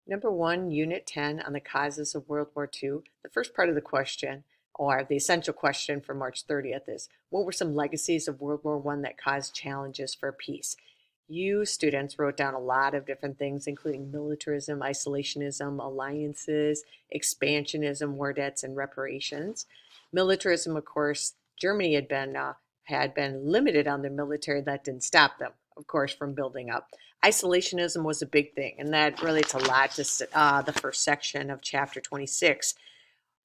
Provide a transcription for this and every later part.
Number one, Unit 10 on the causes of World War II. The first part of the question, or the essential question for March 30th, is what were some legacies of World War I that caused challenges for peace? You students wrote down a lot of different things, including militarism, isolationism, alliances, expansionism, war debts, and reparations. Militarism, of course, Germany had been limited on their military. That didn't stop them, of course, from building up. Isolationism was a big thing, and that relates a lot to the first section of chapter 26.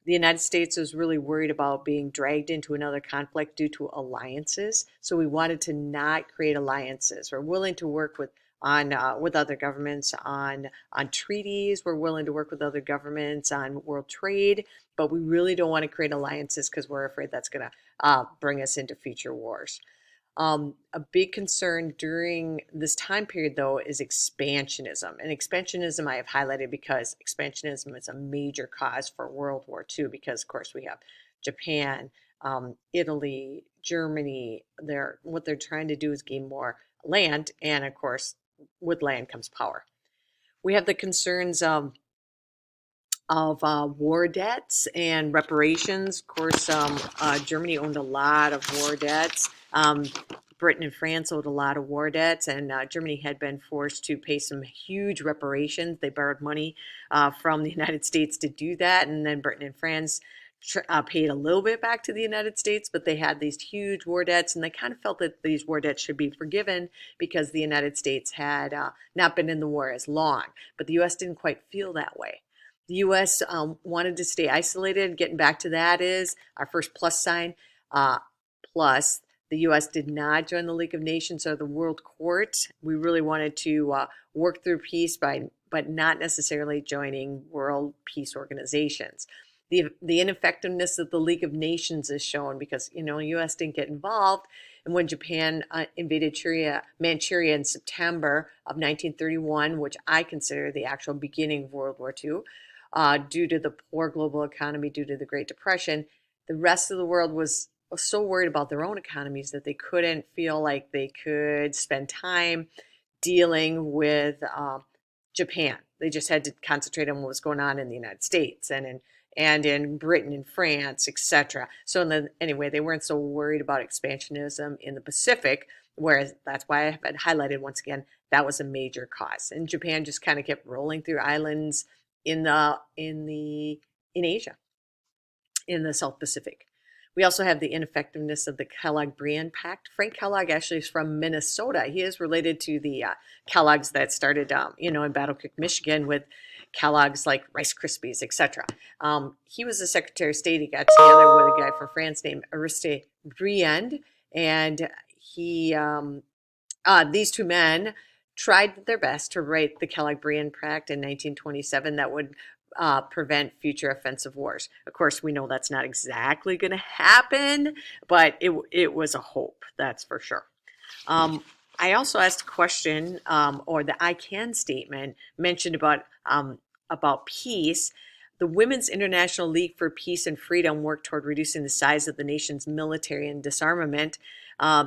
The United States was really worried about being dragged into another conflict due to alliances, so we wanted to not create alliances. We're willing to work with other governments on treaties. We're willing to work with other governments on world trade, but we really don't want to create alliances because we're afraid that's going to bring us into future wars. A big concern during this time period, though, is expansionism. And expansionism I have highlighted because expansionism is a major cause for World War II because, of course, we have Japan, Italy, Germany. What they're trying to do is gain more land. And, of course, with land comes power. We have the concerns of war debts and reparations. Of course, Germany owned a lot of war debts. Britain and France owed a lot of war debts, and Germany had been forced to pay some huge reparations. They borrowed money from the United States to do that, and then Britain and France paid a little bit back to the United States, but they had these huge war debts, and they kind of felt that these war debts should be forgiven because the United States had not been in the war as long. But the U.S. didn't quite feel that way. The U.S. Wanted to stay isolated. Getting back to that is our first plus sign. Plus, the U.S. did not join the League of Nations or the World Court. We really wanted to work through peace but not necessarily joining world peace organizations. The ineffectiveness of the League of Nations is shown because U.S. didn't get involved. And when Japan invaded Manchuria in September of 1931, which I consider the actual beginning of World War II, due to the poor global economy, due to the Great Depression, the rest of the world was so worried about their own economies that they couldn't feel like they could spend time dealing with Japan. They just had to concentrate on what was going on in the United States and in Britain and France, etc. So anyway, they weren't so worried about expansionism in the Pacific, whereas that's why I have highlighted once again that was a major cause. And Japan just kind of kept rolling through islands in Asia, in the South Pacific. We also have the ineffectiveness of the Kellogg-Briand Pact. Frank Kellogg actually is from Minnesota. He is related to the Kellogg's that started, in Battle Creek, Michigan, with Kellogg's like Rice Krispies, etc. He was the Secretary of State. He got together with a guy from France named Aristide Briand, and these two men tried their best to write the Kellogg-Briand Pact in 1927 that would prevent future offensive wars. Of course, we know that's not exactly going to happen, but it was a hope, that's for sure. I also asked a question, or the I Can statement mentioned about peace. The Women's International League for Peace and Freedom worked toward reducing the size of the nation's military and disarmament.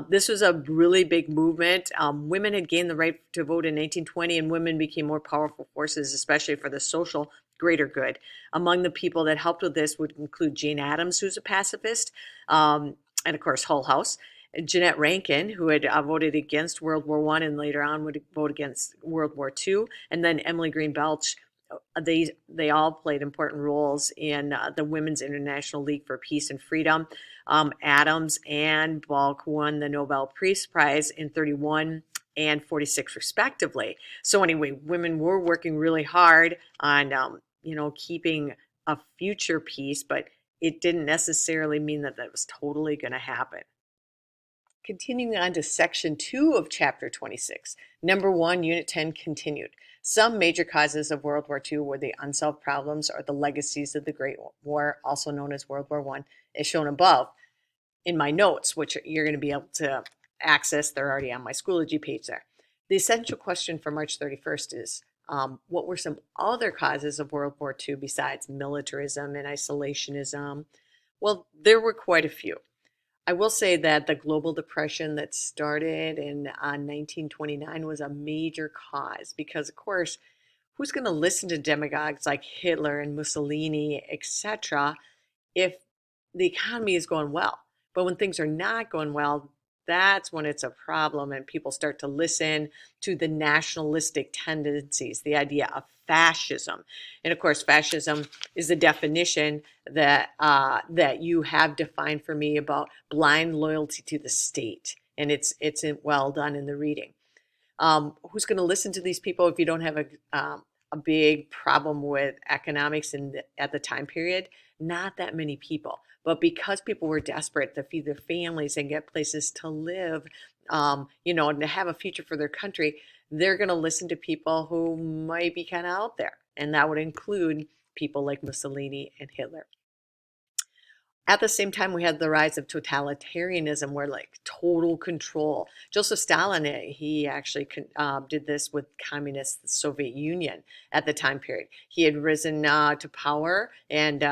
This was a really big movement. Women had gained the right to vote in 1920, and women became more powerful forces, especially for the social greater good. Among the people that helped with this would include Jane Addams, who's a pacifist, and of course Hull House. Jeanette Rankin, who had voted against World War I and later on would vote against World War II, and then Emily Green Belch. They all played important roles in the Women's International League for Peace and Freedom. Addams and Balk won the Nobel Peace Prize in 31 and 46 respectively. So anyway, women were working really hard on keeping a future peace, but it didn't necessarily mean that was totally going to happen. Continuing on to section 2 of chapter 26, number 1, unit 10 continued. Some major causes of World War II were the unsolved problems or the legacies of the Great War, also known as World War I, as shown above in my notes, which you're going to be able to access. They're already on my Schoology page there. The essential question for March 31st is, what were some other causes of World War II besides militarism and isolationism? Well, there were quite a few. I will say that the global depression that started in 1929 was a major cause because, of course, who's going to listen to demagogues like Hitler and Mussolini, etc., if the economy is going well? But when things are not going well, that's when it's a problem and people start to listen to the nationalistic tendencies, the idea of fascism. And of course, fascism is the definition that you have defined for me about blind loyalty to the state. And it's well done in the reading. Who's going to listen to these people if you don't have a big problem with economics at the time period? Not that many people. But because people were desperate to feed their families and get places to live, and to have a future for their country, they're going to listen to people who might be kind of out there. And that would include people like Mussolini and Hitler. At the same time, we had the rise of totalitarianism, where like total control. Joseph Stalin, he actually did this with communist Soviet Union at the time period. He had risen to power and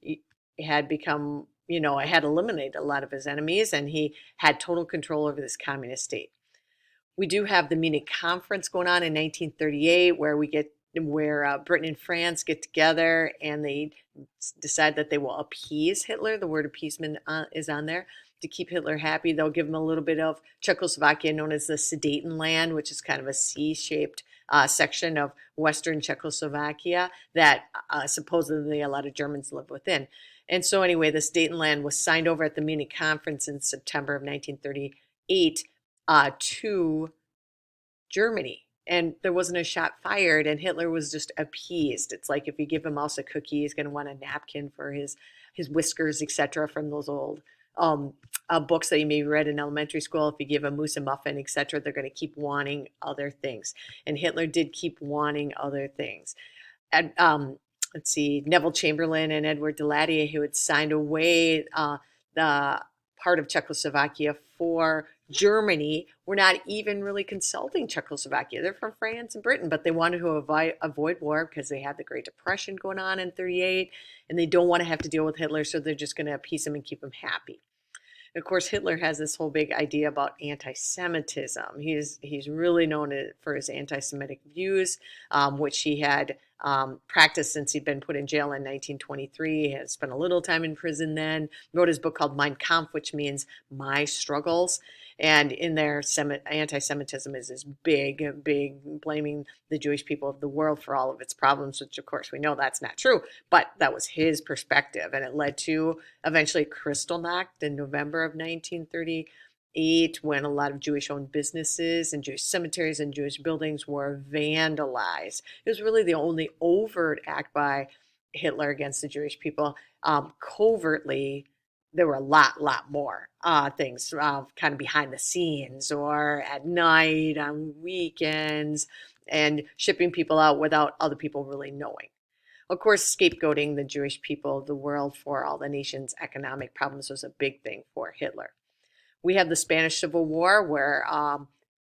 he had become, had eliminated a lot of his enemies, and he had total control over this communist state. We do have the Munich Conference going on in 1938, where Britain and France get together and they decide that they will appease Hitler. The word appeasement is on there to keep Hitler happy. They'll give him a little bit of Czechoslovakia, known as the Sudetenland, which is kind of a C-shaped section of Western Czechoslovakia that supposedly a lot of Germans live within. And so anyway, the Sudetenland was signed over at the Munich Conference in September of 1938 to Germany. And there wasn't a shot fired, and Hitler was just appeased. It's like if you give a mouse a cookie, he's going to want a napkin for his whiskers, etc., from those old books that you may have read in elementary school. If you give a moose a muffin, etc., they're going to keep wanting other things. And Hitler did keep wanting other things. And let's see, Neville Chamberlain and Edward Daladier, who had signed away the part of Czechoslovakia for Germany, were not even really consulting Czechoslovakia. They're from France and Britain, but they wanted to avoid war because they had the Great Depression going on in 38, and they don't want to have to deal with Hitler, so they're just going to appease him and keep him happy. And of course, Hitler has this whole big idea about anti-Semitism. He's really known for his anti-Semitic views, which he had practiced since he'd been put in jail in 1923. He had spent a little time in prison then. Wrote his book called Mein Kampf, which means My Struggles. And in there, anti-Semitism is this big, blaming the Jewish people of the world for all of its problems, which of course we know that's not true, but that was his perspective. And it led to eventually Kristallnacht in November of 1938, when a lot of Jewish-owned businesses and Jewish cemeteries and Jewish buildings were vandalized. It was really the only overt act by Hitler against the Jewish people. Covertly, there were a lot more things kind of behind the scenes or at night, on weekends, and shipping people out without other people really knowing. Of course, scapegoating the Jewish people of the world for all the nation's economic problems was a big thing for Hitler. We have the Spanish Civil War, where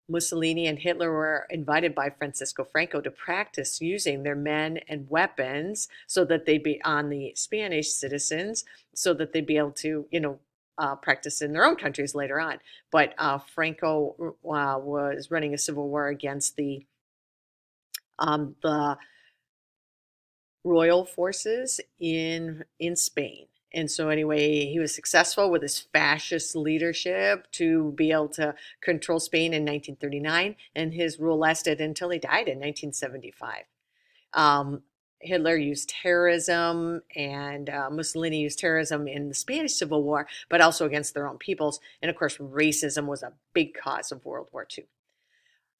Mussolini and Hitler were invited by Francisco Franco to practice using their men and weapons so that they'd be on the Spanish citizens, so that they'd be able to, practice in their own countries later on. But Franco was running a civil war against the royal forces in Spain. And so anyway, he was successful with his fascist leadership to be able to control Spain in 1939, and his rule lasted until he died in 1975. Hitler used terrorism, and Mussolini used terrorism in the Spanish Civil War, but also against their own peoples. And of course, racism was a big cause of World War II.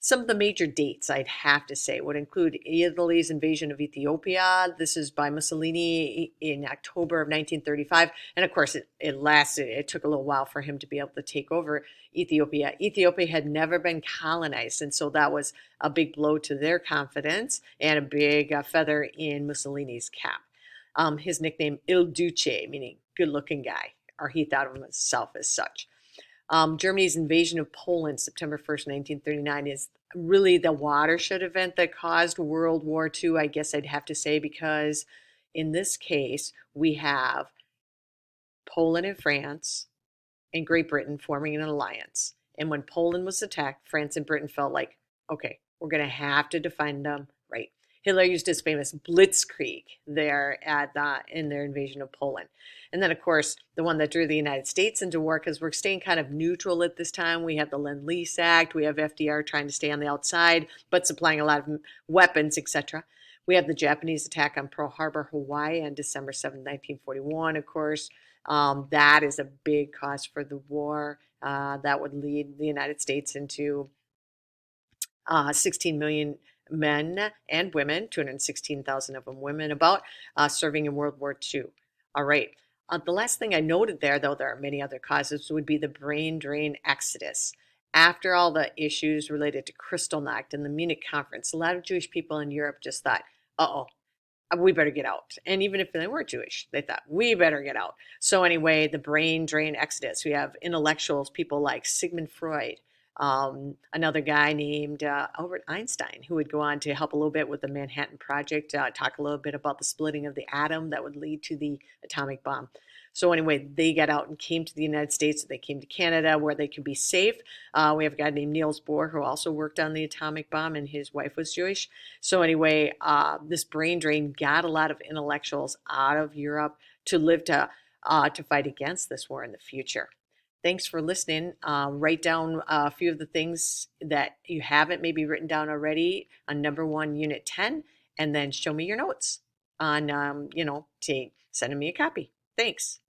Some of the major dates, I'd have to say, would include Italy's invasion of Ethiopia. This is by Mussolini in October of 1935. And of course, it lasted. It took a little while for him to be able to take over Ethiopia. Ethiopia had never been colonized, and so that was a big blow to their confidence and a big feather in Mussolini's cap. His nickname, Il Duce, meaning good-looking guy, or he thought of himself as such. Germany's invasion of Poland, September 1st, 1939, is really the watershed event that caused World War II, I guess I'd have to say, because in this case, we have Poland and France and Great Britain forming an alliance. And when Poland was attacked, France and Britain felt like, okay, we're going to have to defend them, right? Hitler used his famous blitzkrieg there in their invasion of Poland. And then, of course, the one that drew the United States into war, because we're staying kind of neutral at this time. We have the Lend-Lease Act. We have FDR trying to stay on the outside, but supplying a lot of weapons, etc. We have the Japanese attack on Pearl Harbor, Hawaii on December 7th, 1941, of course. That is a big cause for the war. That would lead the United States into 16 million men and women, 216,000 of them women, about serving in World War II. All right. The last thing I noted there, though there are many other causes, would be the brain drain exodus. After all the issues related to Kristallnacht and the Munich conference, a lot of Jewish people in Europe just thought, uh-oh, we better get out. And even if they weren't Jewish, they thought, we better get out. So anyway, the brain drain exodus. We have intellectuals, people like Sigmund Freud, another guy named Albert Einstein, who would go on to help a little bit with the Manhattan Project, talk a little bit about the splitting of the atom that would lead to the atomic bomb. So anyway, they got out and came to the United States. They came to Canada where they could be safe. We have a guy named Niels Bohr who also worked on the atomic bomb, and his wife was Jewish. So anyway, this brain drain got a lot of intellectuals out of Europe to live to fight against this war in the future. Thanks for listening. Write down a few of the things that you haven't maybe written down already on number 1, Unit 10, and then show me your notes on, sending me a copy. Thanks.